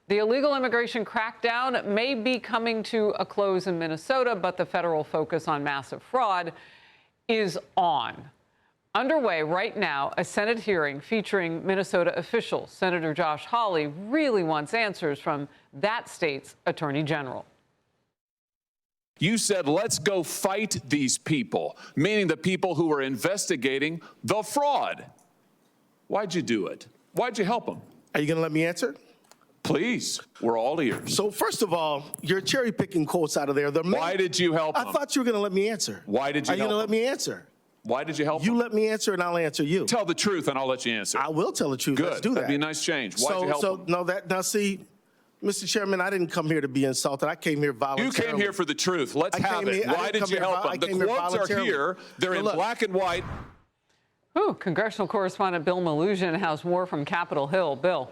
The illegal immigration crackdown may be coming to a close in Minnesota, but the federal focus on massive fraud is on. Underway right now, a Senate hearing featuring Minnesota officials. Senator Josh Hawley really wants answers from that state's attorney general. You said, let's go fight these people, meaning the people who were investigating the fraud. Why'd you do it? Why'd you help them? Are you going to let me answer? Please, we're all ears. So first of all, you're cherry picking quotes out of there. Why did you help them? I thought you were going to let me answer. Why did you help them? Are you going to let me answer? Why did you help them? You let me answer and I'll answer you. Tell the truth and I'll let you answer. I will tell the truth. Good. Let's do that. That'd be a nice change. Why'd you help them? Now see, Mr. Chairman, I didn't come here to be insulted. I came here voluntarily. You came here for the truth. Let's have it. Why did you help them? The quotes are here. They're in black and white. Ooh, congressional correspondent Bill Malugin has more from Capitol Hill. Bill.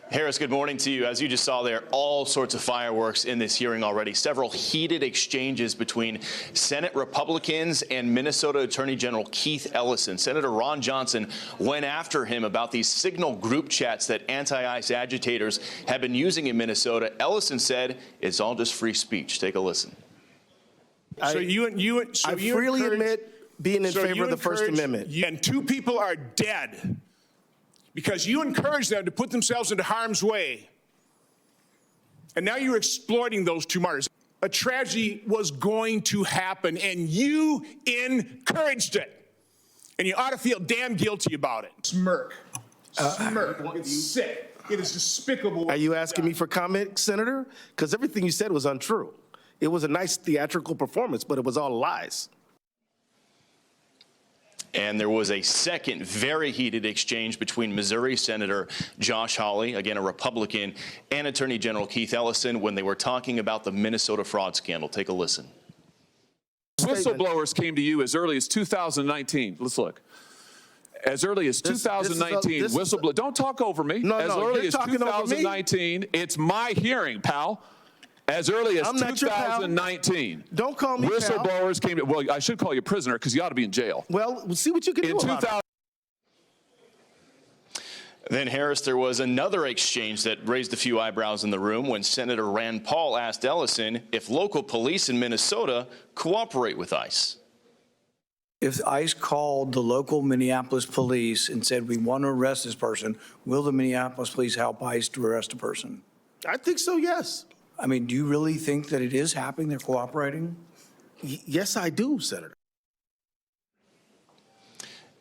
Harris, good morning to you. As you just saw there, all sorts of fireworks in this hearing already. Several heated exchanges between Senate Republicans and Minnesota Attorney General Keith Ellison. Senator Ron Johnson went after him about these Signal group chats that anti-ICE agitators have been using in Minnesota. Ellison said it's all just free speech. Take a listen. I freely admit being in favor of the First Amendment. And two people are dead because you encouraged them to put themselves into harm's way. And now you're exploiting those two martyrs. A tragedy was going to happen, and you encouraged it. And you ought to feel damn guilty about it. Smirk. Smirk. It's sick. It is despicable. Are you asking me for comment, Senator? Because everything you said was untrue. It was a nice theatrical performance, but it was all lies. And there was a second very heated exchange between Missouri Senator Josh Hawley, again a Republican, and Attorney General Keith Ellison when they were talking about the Minnesota fraud scandal. Take a listen. Whistleblowers came to you as early as 2019. Let's look. As early as 2019, whistleblower. Don't talk over me. As early as 2019, it's my hearing, pal. As early as 2019, don't call me whistleblowers came to, well, I should call you prisoner because you ought to be in jail. Well, we'll see what you can do about it. Then, Harris, there was another exchange that raised a few eyebrows in the room when Senator Rand Paul asked Ellison if local police in Minnesota cooperate with ICE. If ICE called the local Minneapolis police and said, we want to arrest this person, will the Minneapolis police help ICE to arrest a person? I think so, yes. I mean, do you really think that it is happening? They're cooperating? Yes, I do, Senator.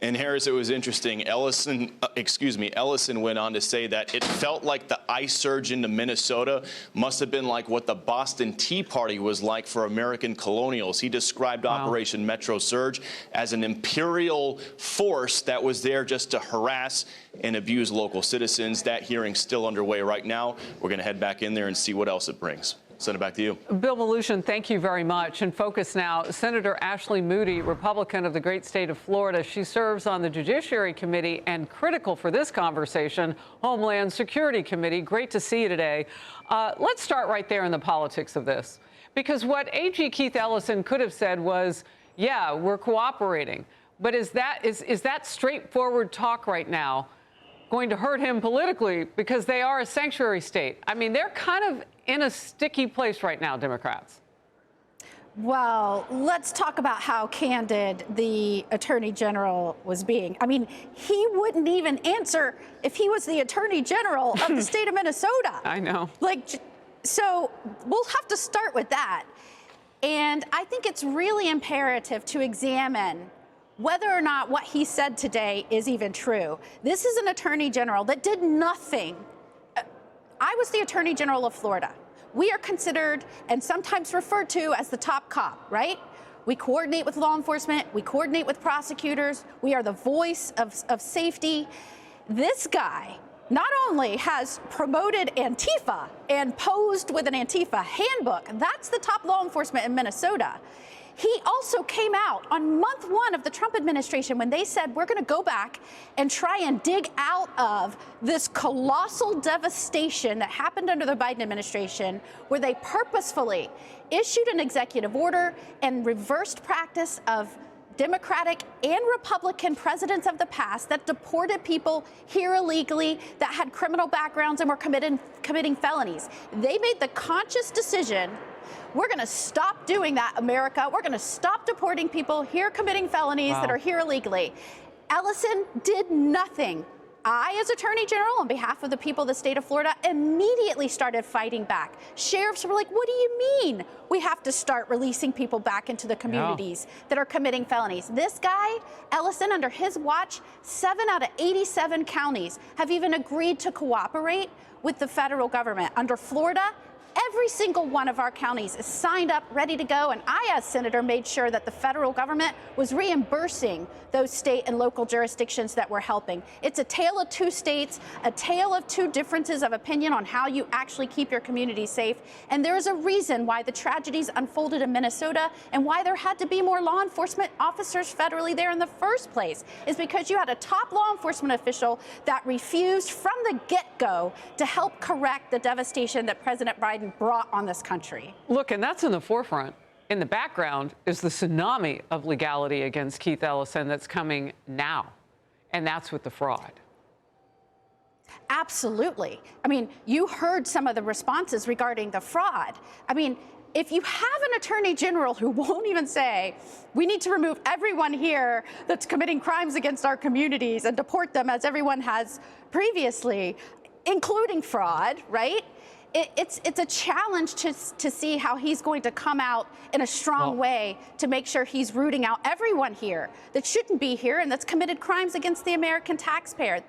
And Harris, it was interesting. Ellison went on to say that it felt like the ICE surge into Minnesota must have been like what the Boston Tea Party was like for American colonials. He described Operation Metro Surge as an imperial force that was there just to harass and abuse local citizens. That hearing's still underway right now. We're going to head back in there and see what else it brings. Send it back to you. Bill Malugin, thank you very much. And focus now, Senator Ashley Moody, Republican of the great state of Florida. She serves on the Judiciary Committee and, critical for this conversation, Homeland Security Committee. Great to see you today. Let's start right there in the politics of this. Because what AG Keith Ellison could have said was, yeah, we're cooperating. But is that straightforward talk right now going to hurt him politically because they are a sanctuary state? I mean, they're kind of in a sticky place right now, Democrats. Well, let's talk about how candid the Attorney General was being. I mean, he wouldn't even answer if he was the Attorney General of the state of Minnesota. I know. So we'll have to start with that. And I think it's really imperative to examine whether or not what he said today is even true. This is an Attorney General that did nothing. I was the Attorney General of Florida. We are considered and sometimes referred to as the top cop, right? We coordinate with law enforcement. We coordinate with prosecutors. We are the voice of safety. This guy not only has promoted Antifa and posed with an Antifa handbook, that's the top law enforcement in Minnesota. He also came out on month one of the Trump administration when they said, we're going to go back and try and dig out of this colossal devastation that happened under the Biden administration, where they purposefully issued an executive order and reversed practice of Democratic and Republican presidents of the past that deported people here illegally, that had criminal backgrounds and were committing felonies. They made the conscious decision, we're going to stop doing that, America. We're going to stop deporting people here committing felonies that are here illegally. Ellison did nothing. I, as Attorney General, on behalf of the people of the state of Florida, immediately started fighting back. Sheriffs were like, what do you mean we have to start releasing people back into the communities that are committing felonies? This guy, Ellison, under his watch, 7 out of 87 counties have even agreed to cooperate with the federal government. Under Florida, every single one of our counties is signed up, ready to go, and I, as senator, made sure that the federal government was reimbursing those state and local jurisdictions that were helping. It's a tale of two states, a tale of two differences of opinion on how you actually keep your community safe, and there is a reason why the tragedies unfolded in Minnesota and why there had to be more law enforcement officers federally there in the first place, is because you had a top law enforcement official that refused from the get-go to help correct the devastation that President Biden brought on this country. Look, and that's in the forefront. In the background is the tsunami of legality against Keith Ellison that's coming now. And that's with the fraud. Absolutely. I mean, you heard some of the responses regarding the fraud. I mean, if you have an attorney general who won't even say, we need to remove everyone here that's committing crimes against our communities and deport them as everyone has previously, including fraud, right? It's a challenge to see how he's going to come out in a strong way to make sure he's rooting out everyone here that shouldn't be here and that's committed crimes against the American taxpayer.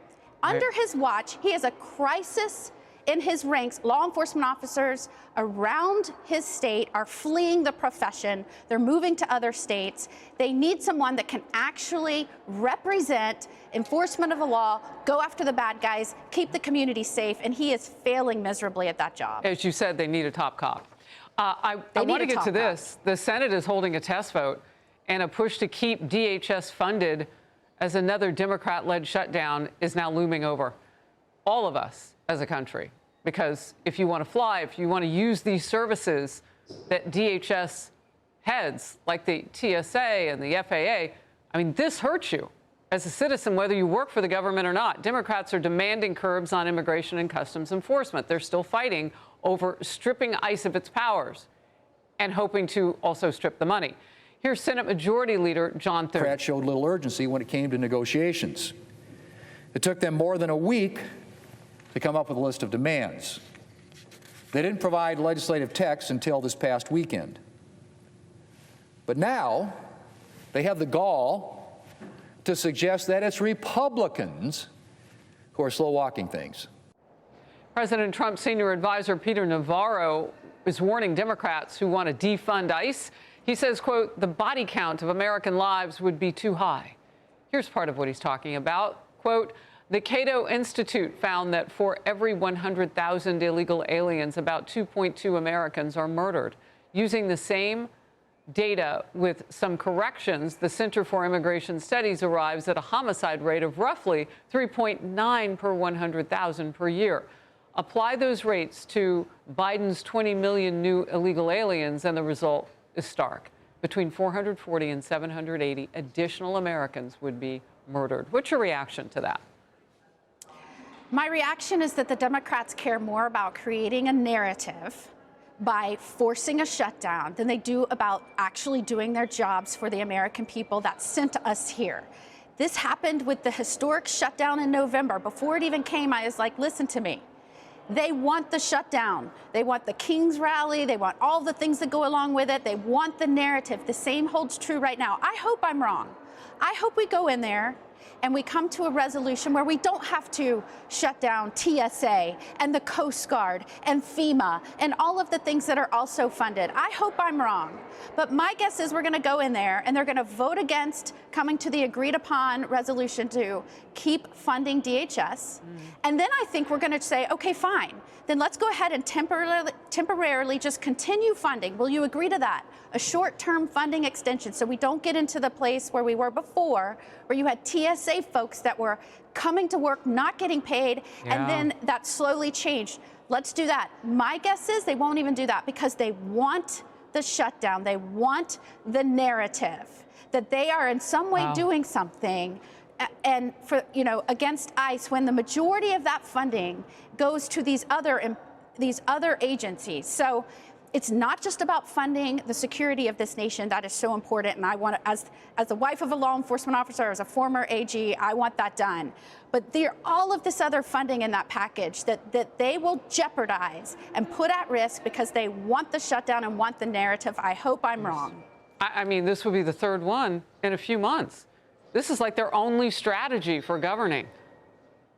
Under his watch, he has a crisis in his ranks. Law enforcement officers around his state are fleeing the profession. They're moving to other states. They need someone that can actually represent enforcement of the law, go after the bad guys, keep the community safe, and he is failing miserably at that job. As you said, they need a top cop. I want to get to this. The Senate is holding a test vote and a push to keep DHS funded as another Democrat-led shutdown is now looming over all of us as a country. Because if you want to fly, if you want to use these services that DHS heads, like the TSA and the FAA, I mean, this hurts you as a citizen, whether you work for the government or not. Democrats are demanding curbs on immigration and customs enforcement. They're still fighting over stripping ICE of its powers and hoping to also strip the money. Here's Senate Majority Leader John Thune. Democrats showed little urgency when it came to negotiations. It took them more than a week to come up with a list of demands. They didn't provide legislative text until this past weekend. But now they have the gall to suggest that it's Republicans who are slow-walking things. President Trump's senior advisor, Peter Navarro, is warning Democrats who want to defund ICE. He says, quote, the body count of American lives would be too high. Here's part of what he's talking about. Quote, the Cato Institute found that for every 100,000 illegal aliens, about 2.2 Americans are murdered. Using the same data with some corrections, the Center for Immigration Studies arrives at a homicide rate of roughly 3.9 per 100,000 per year. Apply those rates to Biden's 20 million new illegal aliens, and the result is stark. Between 440 and 780 additional Americans would be murdered. What's your reaction to that? My reaction is that the Democrats care more about creating a narrative by forcing a shutdown than they do about actually doing their jobs for the American people that sent us here. This happened with the historic shutdown in November. Before it even came, I was like, listen to me. They want the shutdown. They want the King's rally. They want all the things that go along with it. They want the narrative. The same holds true right now. I hope I'm wrong. I hope we go in there and we come to a resolution where we don't have to shut down TSA and the Coast Guard and FEMA and all of the things that are also funded. I hope I'm wrong. But my guess is we're going to go in there and they're going to vote against coming to the agreed upon resolution to keep funding DHS. And then I think we're going to say, okay, fine. Then let's go ahead and temporarily just continue funding. Will you agree to that? A short-term funding extension so we don't get into the place where we were before, where you had TSA folks that were coming to work, not getting paid, and then that slowly changed. Let's do that. My guess is they won't even do that because they want the shutdown. They want the narrative that they are in some way doing something and for, against ICE, when the majority of that funding goes to these other agencies. So it's not just about funding the security of this nation. That is so important. And I want to, as the wife of a law enforcement officer, as a former AG, I want that done. But there all of this other funding in that package that they will jeopardize and put at risk because they want the shutdown and want the narrative. I hope I'm wrong. I mean, this will be the third one in a few months. This is like their only strategy for governing.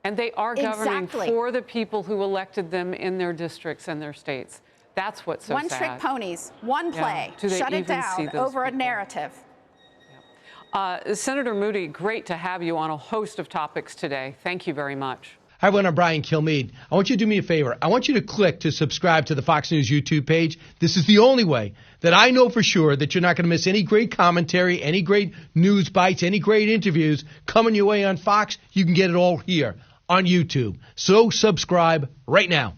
And they are governing for the people who elected them in their districts and their states. That's what's so sad. One-trick ponies, one play, shut it down over a narrative. Senator Moody, great to have you on a host of topics today. Thank you very much. Hi, everyone. I'm Brian Kilmeade. I want you to do me a favor. I want you to click to subscribe to the Fox News YouTube page. This is the only way that I know for sure that you're not going to miss any great commentary, any great news bites, any great interviews coming your way on Fox. You can get it all here on YouTube. So subscribe right now.